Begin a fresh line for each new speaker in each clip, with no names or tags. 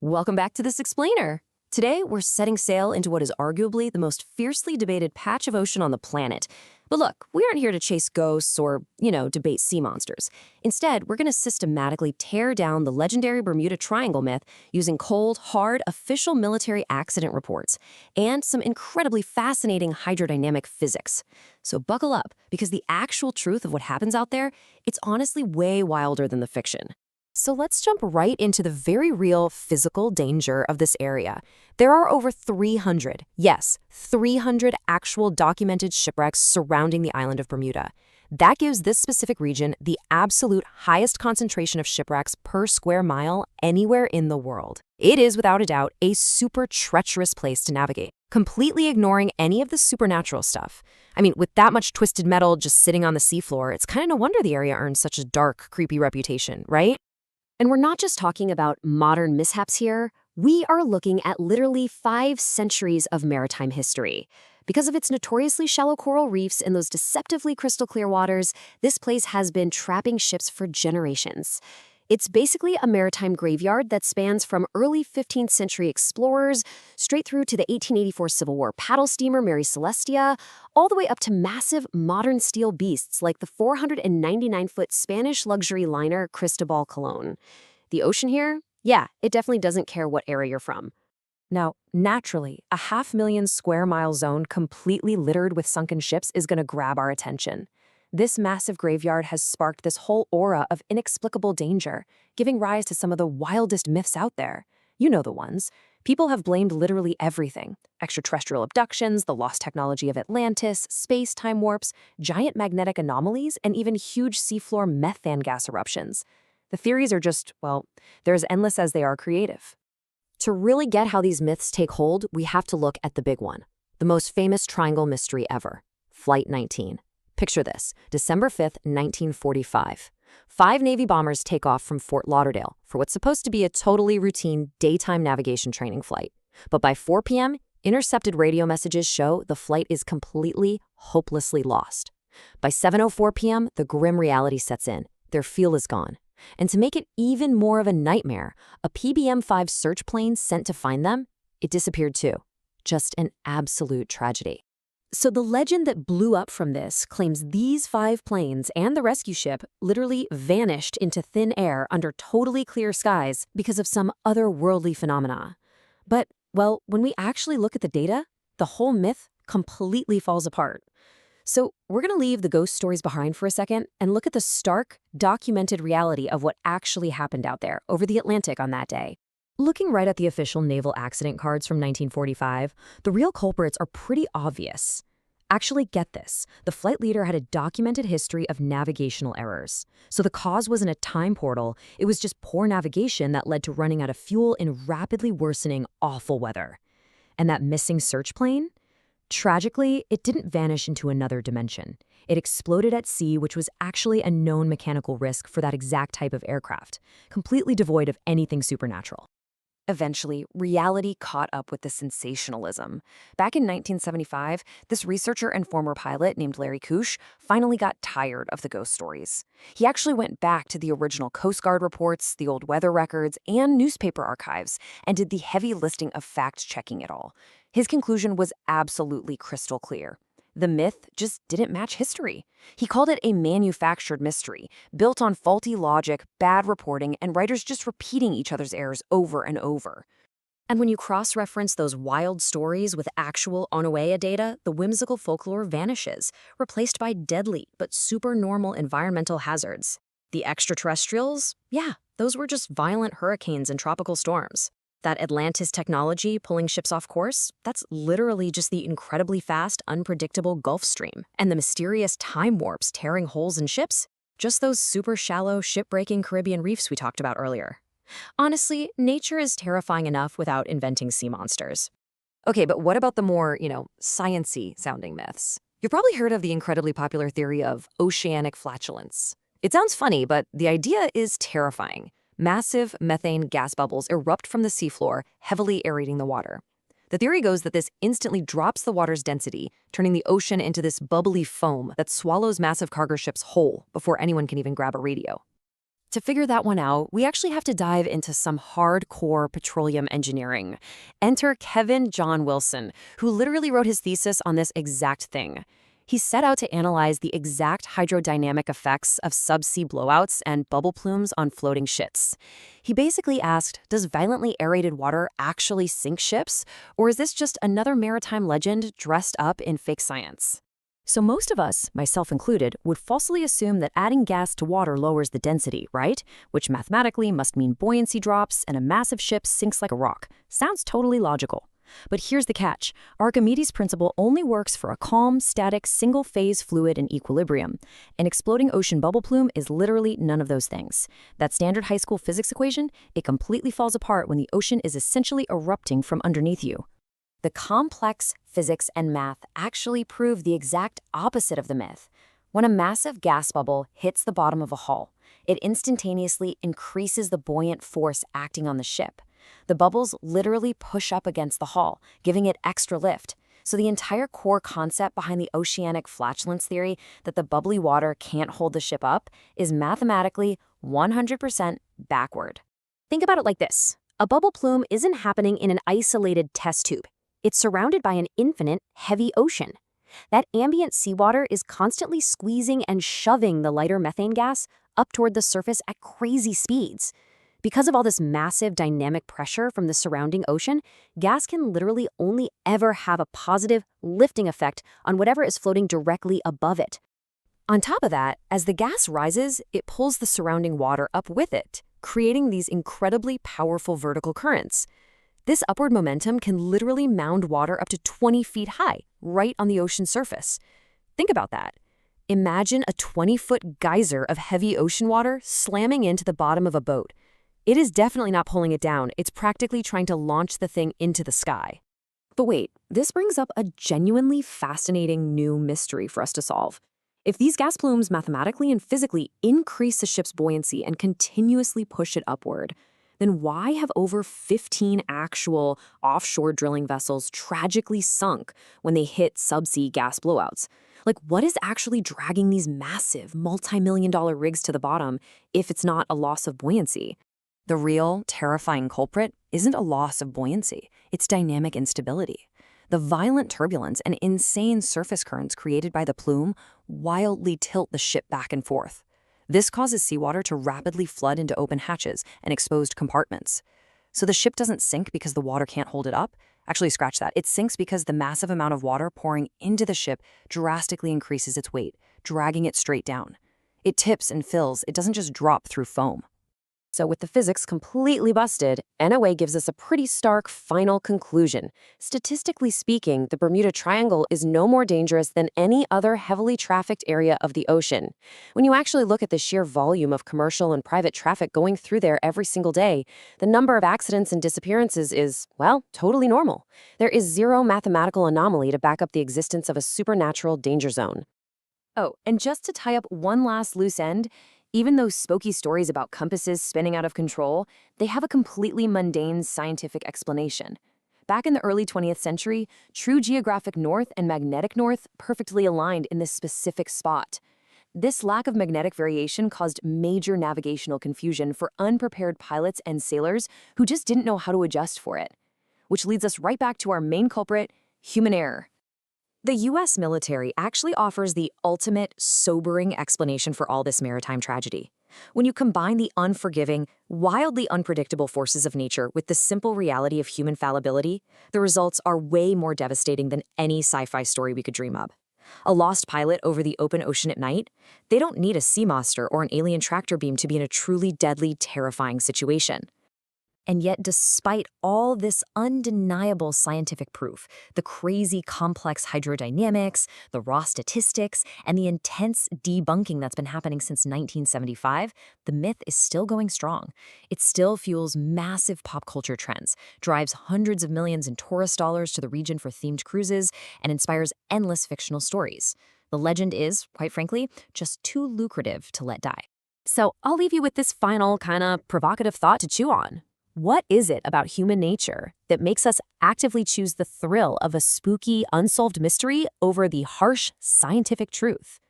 Welcome back to This Explainer. Today, we're setting sail into what is arguably the most fiercely debated patch of ocean on the planet. But look, we aren't here to chase ghosts or, debate sea monsters. Instead, we're going to systematically tear down the legendary Bermuda Triangle myth using cold, hard, official military accident reports and some incredibly fascinating hydrodynamic physics. So buckle up, because the actual truth of what happens out there, it's honestly way wilder than the fiction. So let's jump right into the very real physical danger of this area. There are over 300, yes, 300 actual documented shipwrecks surrounding the island of Bermuda. That gives this specific region the absolute highest concentration of shipwrecks per square mile anywhere in the world. It is, without a doubt, a super treacherous place to navigate, completely ignoring any of the supernatural stuff. I mean, with that much twisted metal just sitting on the seafloor, it's kind of no wonder the area earns such a dark, creepy reputation, right? And we're not just talking about modern mishaps here. We are looking at literally 5 centuries of maritime history. Because of its notoriously shallow coral reefs and those deceptively crystal clear waters, this place has been trapping ships for generations. It's basically a maritime graveyard that spans from early 15th century explorers straight through to the 1884 Civil War paddle steamer Mary Celestia, all the way up to massive modern steel beasts like the 499-foot Spanish luxury liner Cristobal Colon. The ocean here? Yeah, it definitely doesn't care what area you're from. Now, naturally, a 500,000 square mile zone completely littered with sunken ships is going to grab our attention. This massive graveyard has sparked this whole aura of inexplicable danger, giving rise to some of the wildest myths out there. You know the ones. People have blamed literally everything: extraterrestrial abductions, the lost technology of Atlantis, space-time warps, giant magnetic anomalies, and even huge seafloor methane gas eruptions. The theories are just, well, they're as endless as they are creative. To really get how these myths take hold, we have to look at the big one, the most famous triangle mystery ever, Flight 19. Picture this, December 5th, 1945. 5 Navy bombers take off from Fort Lauderdale for what's supposed to be a totally routine daytime navigation training flight. But by 4 p.m., intercepted radio messages show the flight is completely, hopelessly lost. By 7:04 p.m., the grim reality sets in. Their fuel is gone. And to make it even more of a nightmare, a PBM-5 search plane sent to find them, it disappeared too. Just an absolute tragedy. So the legend that blew up from this claims these 5 planes and the rescue ship literally vanished into thin air under totally clear skies because of some otherworldly phenomena. But, well, when we actually look at the data, the whole myth completely falls apart. So we're going to leave the ghost stories behind for a second and look at the stark, documented reality of what actually happened out there over the Atlantic on that day. Looking right at the official naval accident cards from 1945, the real culprits are pretty obvious. Actually, get this, the flight leader had a documented history of navigational errors. So the cause wasn't a time portal, it was just poor navigation that led to running out of fuel in rapidly worsening, awful weather. And that missing search plane? Tragically, it didn't vanish into another dimension. It exploded at sea, which was actually a known mechanical risk for that exact type of aircraft, completely devoid of anything supernatural. Eventually, reality caught up with the sensationalism. Back in 1975, this researcher and former pilot named Larry Kusch finally got tired of the ghost stories. He actually went back to the original Coast Guard reports, the old weather records, and newspaper archives, and did the heavy listing of fact-checking it all. His conclusion was absolutely crystal clear. The myth just didn't match history. He called it a manufactured mystery, built on faulty logic, bad reporting, and writers just repeating each other's errors over and over. And when you cross-reference those wild stories with actual Onawea data, the whimsical folklore vanishes, replaced by deadly but supernormal environmental hazards. The extraterrestrials? Yeah, those were just violent hurricanes and tropical storms. That Atlantis technology pulling ships off course, that's literally just the incredibly fast, unpredictable Gulf Stream. And the mysterious time warps tearing holes in ships, just those super shallow, ship-breaking Caribbean reefs we talked about earlier. Honestly, nature is terrifying enough without inventing sea monsters. Okay, but what about the more, science-y sounding myths? You've probably heard of the incredibly popular theory of oceanic flatulence. It sounds funny, but the idea is terrifying. Massive methane gas bubbles erupt from the seafloor, heavily aerating the water. The theory goes that this instantly drops the water's density, turning the ocean into this bubbly foam that swallows massive cargo ships whole before anyone can even grab a radio. To figure that one out, we actually have to dive into some hardcore petroleum engineering. Enter Kevin John Wilson, who literally wrote his thesis on this exact thing. He set out to analyze the exact hydrodynamic effects of subsea blowouts and bubble plumes on floating ships. He basically asked, does violently aerated water actually sink ships, or is this just another maritime legend dressed up in fake science? So most of us, myself included, would falsely assume that adding gas to water lowers the density, right? Which mathematically must mean buoyancy drops and a massive ship sinks like a rock. Sounds totally logical. But here's the catch. Archimedes' principle only works for a calm, static, single-phase fluid in equilibrium. An exploding ocean bubble plume is literally none of those things. That standard high school physics equation, it completely falls apart when the ocean is essentially erupting from underneath you. The complex physics and math actually prove the exact opposite of the myth. When a massive gas bubble hits the bottom of a hull, it instantaneously increases the buoyant force acting on the ship. The bubbles literally push up against the hull, giving it extra lift. So the entire core concept behind the oceanic flatulence theory that the bubbly water can't hold the ship up is mathematically 100% backward. Think about it like this. A bubble plume isn't happening in an isolated test tube. It's surrounded by an infinite, heavy ocean. That ambient seawater is constantly squeezing and shoving the lighter methane gas up toward the surface at crazy speeds. Because of all this massive dynamic pressure from the surrounding ocean, gas can literally only ever have a positive lifting effect on whatever is floating directly above it. On top of that, as the gas rises, it pulls the surrounding water up with it, creating these incredibly powerful vertical currents. This upward momentum can literally mound water up to 20 feet high, right on the ocean surface. Think about that. Imagine a 20-foot geyser of heavy ocean water slamming into the bottom of a boat. It is definitely not pulling it down. It's practically trying to launch the thing into the sky. But wait, this brings up a genuinely fascinating new mystery for us to solve. If these gas plumes mathematically and physically increase the ship's buoyancy and continuously push it upward, then why have over 15 actual offshore drilling vessels tragically sunk when they hit subsea gas blowouts? Like, what is actually dragging these massive, multi-million-dollar rigs to the bottom if it's not a loss of buoyancy? The real, terrifying culprit isn't a loss of buoyancy, it's dynamic instability. The violent turbulence and insane surface currents created by the plume wildly tilt the ship back and forth. This causes seawater to rapidly flood into open hatches and exposed compartments. So the ship doesn't sink because the water can't hold it up. Actually, scratch that. It sinks because the massive amount of water pouring into the ship drastically increases its weight, dragging it straight down. It tips and fills. It doesn't just drop through foam. So with the physics completely busted, NOA gives us a pretty stark final conclusion. Statistically speaking, the Bermuda Triangle is no more dangerous than any other heavily trafficked area of the ocean. When you actually look at the sheer volume of commercial and private traffic going through there every single day, the number of accidents and disappearances is, well, totally normal. There is zero mathematical anomaly to back up the existence of a supernatural danger zone. Oh, and just to tie up one last loose end, even those spooky stories about compasses spinning out of control, they have a completely mundane scientific explanation. Back in the early 20th century, true geographic north and magnetic north perfectly aligned in this specific spot. This lack of magnetic variation caused major navigational confusion for unprepared pilots and sailors who just didn't know how to adjust for it. Which leads us right back to our main culprit, human error. The U.S. military actually offers the ultimate, sobering explanation for all this maritime tragedy. When you combine the unforgiving, wildly unpredictable forces of nature with the simple reality of human fallibility, the results are way more devastating than any sci-fi story we could dream up. A lost pilot over the open ocean at night? They don't need a sea monster or an alien tractor beam to be in a truly deadly, terrifying situation. And yet, despite all this undeniable scientific proof, the crazy complex hydrodynamics, the raw statistics, and the intense debunking that's been happening since 1975, the myth is still going strong. It still fuels massive pop culture trends, drives hundreds of millions in tourist dollars to the region for themed cruises, and inspires endless fictional stories. The legend is, quite frankly, just too lucrative to let die. So I'll leave you with this final, kind of provocative thought to chew on. What is it about human nature that makes us actively choose the thrill of a spooky, unsolved mystery over the harsh scientific truth?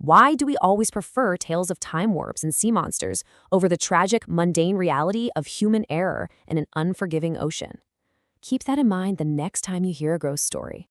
Why do we always prefer tales of time warps and sea monsters over the tragic, mundane reality of human error in an unforgiving ocean? Keep that in mind the next time you hear a ghost story.